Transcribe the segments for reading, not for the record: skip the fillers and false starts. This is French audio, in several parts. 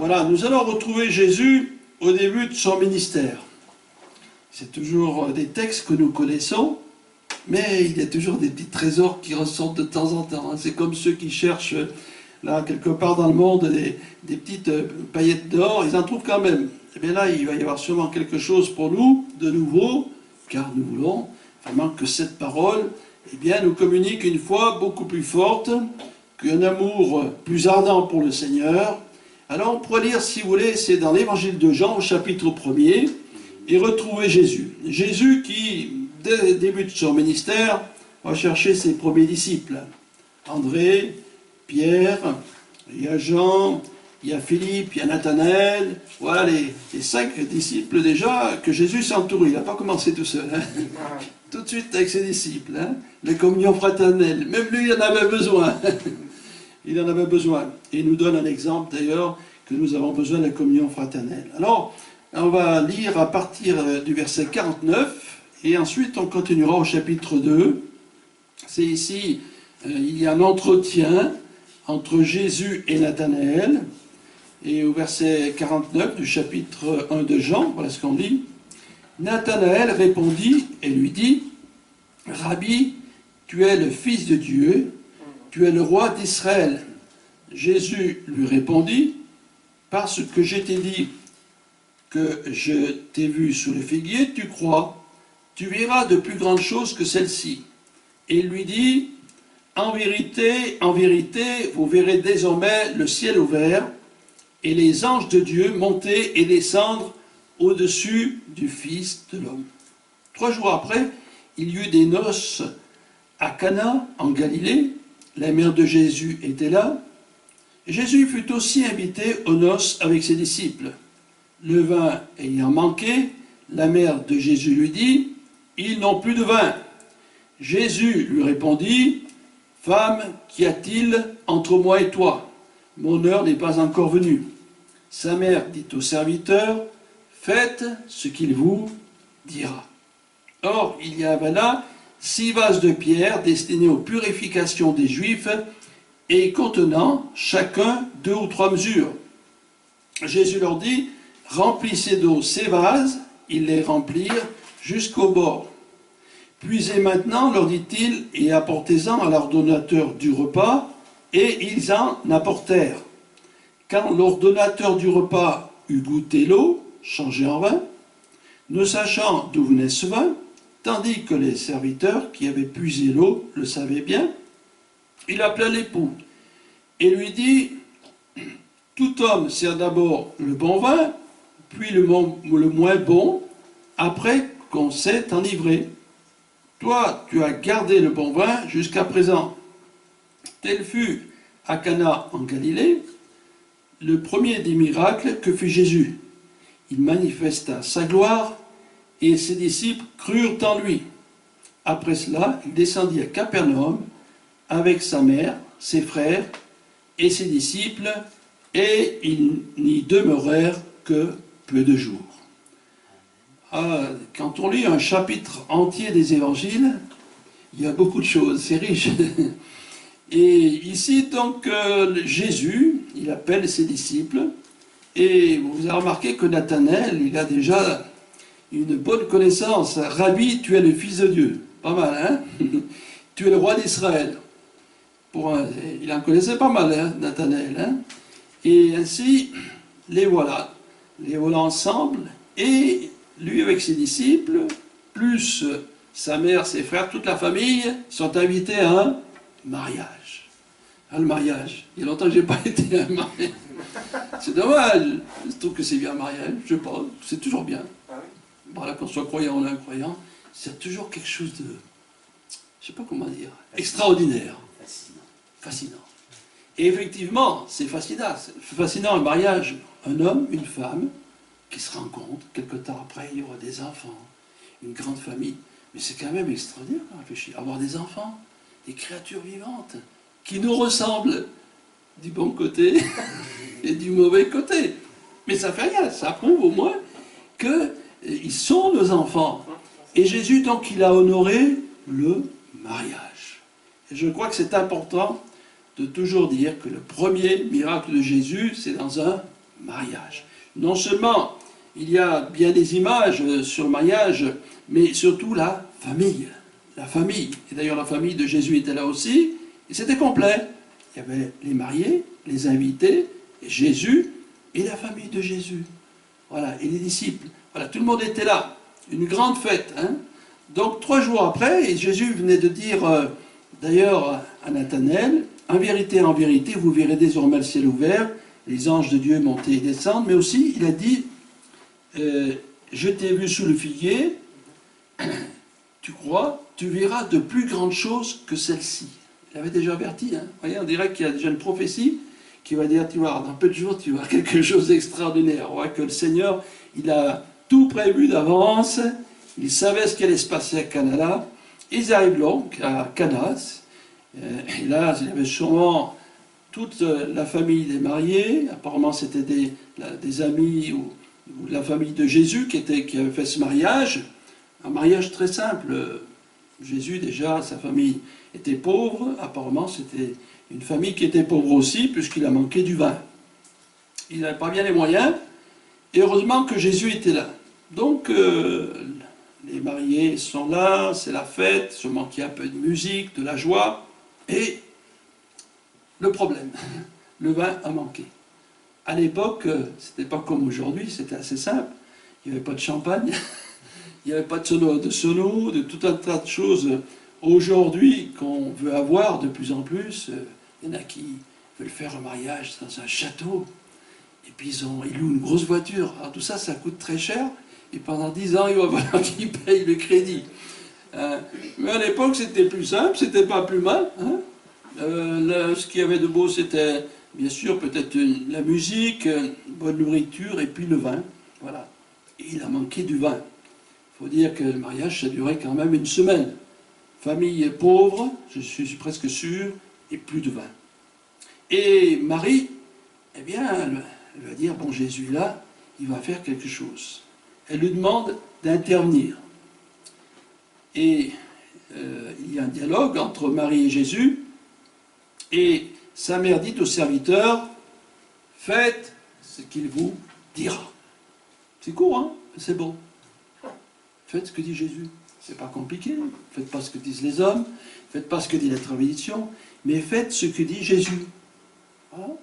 Voilà, nous allons retrouver Jésus au début de son ministère. C'est toujours des textes que nous connaissons, mais il y a toujours des petits trésors qui ressortent de temps en temps. C'est comme ceux qui cherchent, là, quelque part dans le monde, des petites paillettes d'or, ils en trouvent quand même. Et bien là, il va y avoir sûrement quelque chose pour nous, de nouveau, car nous voulons vraiment que cette parole, eh bien, nous communique une foi beaucoup plus forte, qu'un amour plus ardent pour le Seigneur. Alors on pourrait lire, si vous voulez, c'est dans l'évangile de Jean, au chapitre 1er, et retrouver Jésus. Jésus qui, dès le début de son ministère, va chercher ses premiers disciples. André, Pierre, il y a Jean, il y a Philippe, il y a Nathanaël. Voilà les 5 disciples déjà que Jésus s'est entouré. Il n'a pas commencé tout seul. Tout de suite avec ses disciples. La communion fraternelle. Même lui, il en avait besoin. Il en avait besoin. Et il nous donne un exemple d'ailleurs que nous avons besoin de la communion fraternelle. Alors, on va lire à partir du verset 49 et ensuite on continuera au chapitre 2. C'est ici, il y a un entretien entre Jésus et Nathanaël. Et au verset 49 du chapitre 1 de Jean, voilà ce qu'on lit. Nathanaël répondit et lui dit, « Rabbi, tu es le Fils de Dieu, tu es le roi d'Israël. » Jésus lui répondit, « Parce que je t'ai dit que je t'ai vu sous le figuier, tu crois, tu verras de plus grandes choses que celles-ci. » Et il lui dit, « en vérité, vous verrez désormais le ciel ouvert et les anges de Dieu monter et descendre au-dessus du Fils de l'homme. » 3 jours après, il y eut des noces à Cana, en Galilée. La mère de Jésus était là. Jésus fut aussi invité aux noces avec ses disciples. Le vin ayant manqué, la mère de Jésus lui dit, « Ils n'ont plus de vin. » Jésus lui répondit, « Femme, qu'y a-t-il entre moi et toi? Mon heure n'est pas encore venue. » Sa mère dit au serviteur, « Faites ce qu'il vous dira. » Or, il y avait là 6 vases de pierre destinés aux purifications des Juifs et contenant chacun 2 ou 3 mesures. Jésus leur dit, « Remplissez d'eau ces vases. » Ils les remplirent jusqu'au bord. « Puisez maintenant, leur dit-il, et apportez-en à l'ordonnateur du repas. » Et ils en apportèrent. Quand l'ordonnateur du repas eut goûté l'eau, changée en vin, ne sachant d'où venait ce vin, tandis que les serviteurs qui avaient puisé l'eau le savaient bien, il appela l'époux et lui dit, « Tout homme sert d'abord le bon vin, puis le moins bon, après qu'on s'est enivré. Toi, tu as gardé le bon vin jusqu'à présent. » Tel fut à Cana en Galilée le premier des miracles que fut Jésus. Il manifesta sa gloire et ses disciples crurent en lui. Après cela, il descendit à Capernaum avec sa mère, ses frères et ses disciples, et ils n'y demeurèrent que peu de jours. Quand on lit un chapitre entier des évangiles, il y a beaucoup de choses, c'est riche. Et ici, donc, Jésus, il appelle ses disciples, et vous avez remarqué que Nathanaël, il a déjà une bonne connaissance. « Rabbi, tu es le Fils de Dieu. » Pas mal, hein? « Tu es le roi d'Israël. » Il en connaissait pas mal, hein, Nathanaël. Hein? Et ainsi, les voilà ensemble, et lui avec ses disciples, plus sa mère, ses frères, toute la famille, sont invités à un mariage. Le mariage. Il y a longtemps que je n'ai pas été à un mariage. C'est dommage. Je trouve que c'est bien un mariage. Je sais pas. C'est toujours bien. Voilà, qu'on soit croyant ou incroyant, c'est toujours quelque chose de, je sais pas comment dire, extraordinaire. Fascinant. Et effectivement, c'est fascinant. C'est fascinant un mariage. Un homme, une femme, qui se rencontrent. Quelque temps après, il y aura des enfants. Une grande famille. Mais c'est quand même extraordinaire à réfléchir. Avoir des enfants, des créatures vivantes, qui nous ressemblent du bon côté et du mauvais côté. Mais ça fait rien, ça prouve au moins qu'ils sont nos enfants. Et Jésus, donc, il a honoré le mariage. Et je crois que c'est important de toujours dire que le premier miracle de Jésus, c'est dans un mariage. Non seulement il y a bien des images sur le mariage, mais surtout la famille. La famille. Et d'ailleurs la famille de Jésus était là aussi, et c'était complet. Il y avait les mariés, les invités, Jésus et la famille de Jésus. Voilà, et les disciples. Voilà, tout le monde était là. Une grande fête. Hein. Donc 3 jours après, et Jésus venait de dire, d'ailleurs à Nathanaël, en vérité, vous verrez désormais le ciel ouvert, les anges de Dieu monter et descendre, mais aussi il a dit, je t'ai vu sous le figuier, tu crois, tu verras de plus grandes choses que celles-ci. Il avait déjà averti, hein. Vous voyez, on dirait qu'il y a déjà une prophétie qui va dire, tu vois, dans peu de jours, tu vas quelque chose d'extraordinaire. On voit que le Seigneur, il a tout prévu d'avance, il savait ce qui allait se passer à Cana. Ils arrivent donc à Cana, et là, il y avait sûrement toute la famille des mariés, apparemment c'était des amis ou la famille de Jésus qui avait fait ce mariage, un mariage très simple. Jésus déjà, sa famille était pauvre, apparemment c'était une famille qui était pauvre aussi, puisqu'il a manqué du vin. Il n'avait pas bien les moyens, et heureusement que Jésus était là. Donc, les mariés sont là, c'est la fête, seulement qu'il y a un peu de musique, de la joie, et le problème, le vin a manqué. À l'époque, c'était pas comme aujourd'hui, c'était assez simple, il n'y avait pas de champagne, il n'y avait pas de sono, de tout un tas de choses aujourd'hui qu'on veut avoir de plus en plus. Il y en a qui veulent faire un mariage dans un château, et puis ils louent une grosse voiture. Alors tout ça, ça coûte très cher, et pendant 10 ans, il va falloir qu'ils payent le crédit. Mais à l'époque, c'était plus simple, c'était pas plus mal. Hein. Ce qu'il y avait de beau, c'était bien sûr peut-être la musique, une bonne nourriture, et puis le vin. Voilà. Et il a manqué du vin. Il faut dire que le mariage, ça durait quand même une semaine. Famille pauvre, je suis presque sûr, et plus de vin. Et Marie, eh bien, elle va dire, bon, Jésus est là, il va faire quelque chose. Elle lui demande d'intervenir. Et il y a un dialogue entre Marie et Jésus, et sa mère dit au serviteur, faites ce qu'il vous dira. C'est court, hein? C'est bon. Faites ce que dit Jésus. C'est pas compliqué. Faites pas ce que disent les hommes, faites pas ce que dit la tradition, mais faites ce que dit Jésus. Voilà. On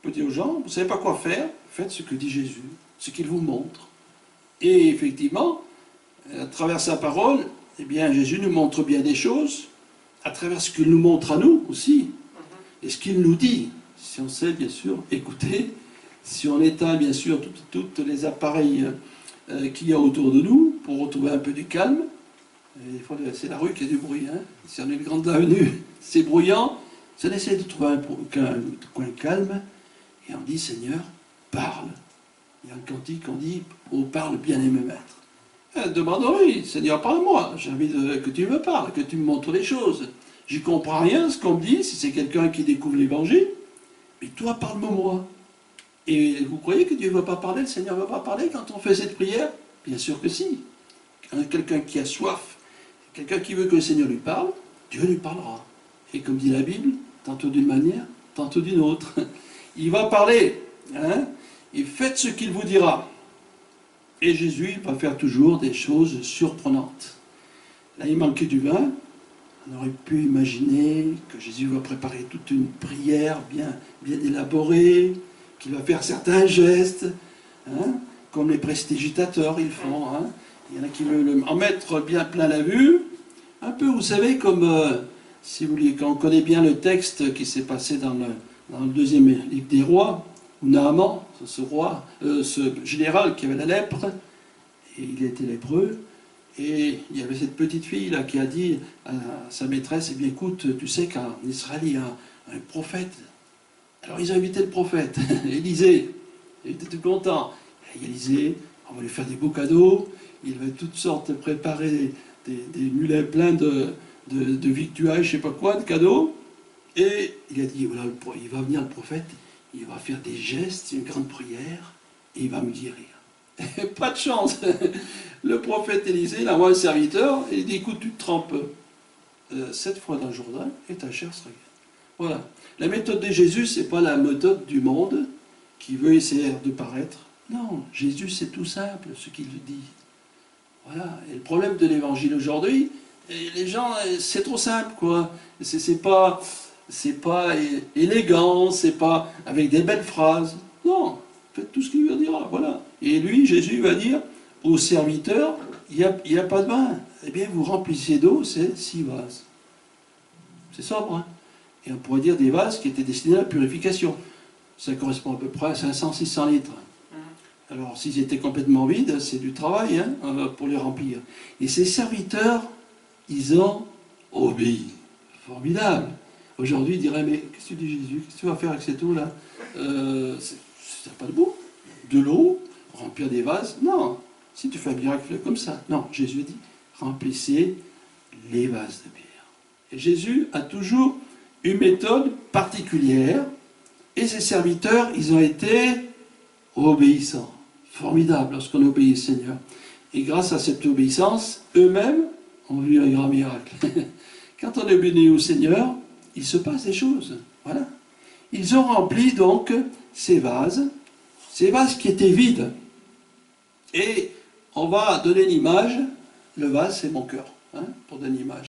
peut dire aux gens, vous ne savez pas quoi faire, faites ce que dit Jésus, ce qu'il vous montre. Et effectivement, à travers sa parole, eh bien, Jésus nous montre bien des choses, à travers ce qu'il nous montre à nous aussi, et ce qu'il nous dit. Si on sait, bien sûr, écouter, si on éteint, bien sûr, tous les appareils qu'il y a autour de nous, pour retrouver un peu du calme. C'est la rue qui a du bruit. Hein. Si on est une grande avenue, c'est bruyant. Si on essaie de trouver un coin calme, et on dit, Seigneur, parle. Il y a un cantique, on dit, oh, parle, bien-aimé maître. Demande-lui, Seigneur, parle-moi. J'ai envie que tu me parles, que tu me montres les choses. J'y comprends rien, ce qu'on me dit, si c'est quelqu'un qui découvre l'évangile. Mais toi, parle-moi. Et vous croyez que Dieu ne va pas parler, le Seigneur ne va pas parler quand on fait cette prière? Bien sûr que si. Quelqu'un qui a soif, quelqu'un qui veut que le Seigneur lui parle, Dieu lui parlera. Et comme dit la Bible, tantôt d'une manière, tantôt d'une autre. Il va parler. Hein, et faites ce qu'il vous dira. Et Jésus va faire toujours des choses surprenantes. Là, il manquait du vin. On aurait pu imaginer que Jésus va préparer toute une prière bien élaborée, qu'il va faire certains gestes, hein, comme les prestigitateurs ils font. Hein. Il y en a qui veulent en mettre bien plein la vue. Un peu, vous savez, comme, si vous voulez, quand on connaît bien le texte qui s'est passé dans le deuxième livre des rois, où Naaman, ce général qui avait la lèpre, et il était lépreux, et il y avait cette petite fille là qui a dit à sa maîtresse, eh bien écoute, tu sais qu'en Israël il y a un prophète. Alors ils ont invité le prophète, Élisée, il était tout content. Et Élisée, on va lui faire des beaux cadeaux, il va toutes sortes préparer des mulets pleins de victuailles, je ne sais pas quoi, de cadeaux. Et il a dit, voilà, il va venir le prophète, il va faire des gestes, une grande prière, et il va me guérir. Pas de chance. Le prophète Élisée, il envoie un serviteur, et il dit, écoute, tu te trempes 7 fois dans le Jourdain, et ta chair sera guérie. Voilà. La méthode de Jésus, ce n'est pas la méthode du monde, qui veut essayer de paraître. Non, Jésus, c'est tout simple ce qu'il dit. Voilà. Et le problème de l'évangile aujourd'hui, les gens, c'est trop simple, quoi. C'est pas élégant, c'est pas avec des belles phrases. Non, faites tout ce qu'il veut dire, voilà. Et lui, Jésus va dire aux serviteurs, il n'y a pas de vin. Eh bien, vous remplissez d'eau, c'est 6 vases. C'est sobre, hein. Et on pourrait dire des vases qui étaient destinés à la purification. Ça correspond à peu près à 500-600 litres. Alors, s'ils étaient complètement vides, c'est du travail, hein, pour les remplir. Et ces serviteurs, ils ont obéi. Formidable. Aujourd'hui, ils diraient, mais qu'est-ce que tu dis, Jésus? Qu'est-ce que tu vas faire avec cette eau-là? C'est pas de bout. De l'eau, remplir des vases? Non. Si tu fais un miracle comme ça. Non, Jésus dit, remplissez les vases de pierre. Et Jésus a toujours une méthode particulière, et ses serviteurs, ils ont été obéissants. Formidable lorsqu'on obéit au Seigneur. Et grâce à cette obéissance, eux-mêmes ont vu un grand miracle. Quand on est obéi au Seigneur, il se passe des choses. Voilà. Ils ont rempli donc ces vases qui étaient vides. Et on va donner une image. Le vase, c'est mon cœur, hein, pour donner une image.